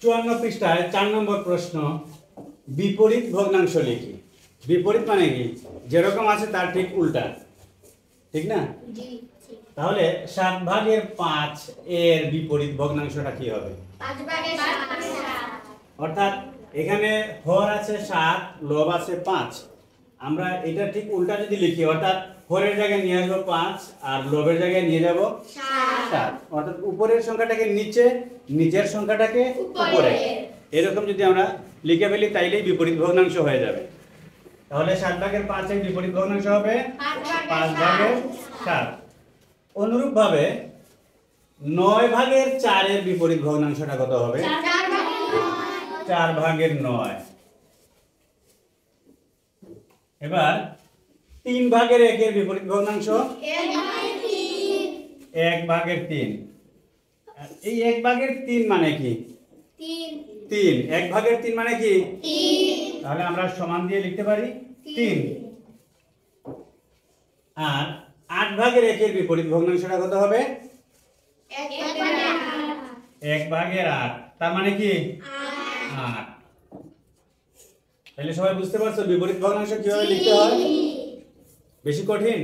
54 পৃষ্ঠায় 4 নম্বর প্রশ্ন, বিপরীত ভগ্নাংশ লিখি। বিপরীত মানে কি? যেরকম আছে তার ঠিক উল্টা, ঠিক না? তাহলে 7/5 এর বিপরীত ভগ্নাংশটা কি হবে? 5/7। অর্থাৎ এখানে হর আছে 7, লব আছে 5। আমরা এটা ঠিক উল্টা যদি লিখি, অর্থাৎ হরের জায়গায় নিয়ে আসবো 5 আর লবের জায়গায় নিয়ে যাব 7। অর্থাৎ উপরের সংখ্যাটাকে নিচে, নিচের সংখ্যাটাকে উপরে, এরকম যদি আমরা লিখে ফেলি তাইলেই বিপরীত ভগ্নাংশ হয়ে যাবে। তাহলে 7/5 এর বিপরীত ভগ্নাংশ হবে 5/7। অনুরূপভাবে 9/4 এর বিপরীত ভগ্নাংশটা কত হবে? 4/9। এবার 3/1 এর বিপরীত ভগ্নাংশ 1/3। এই 1/3 মানে কি? 3। 1/3 মানে কি? তাহলে আমরা সমান দিয়ে লিখতে পারি 3। আর 8/1 এর বিপরীত ভগ্নাংশটা কত হবে? 1/8। তার মানে কি? 8। তাহলে সবাই বুঝতে পারছো বিপরীত ভগ্নাংশ কিভাবে লিখতে হয়? বেশি কঠিন?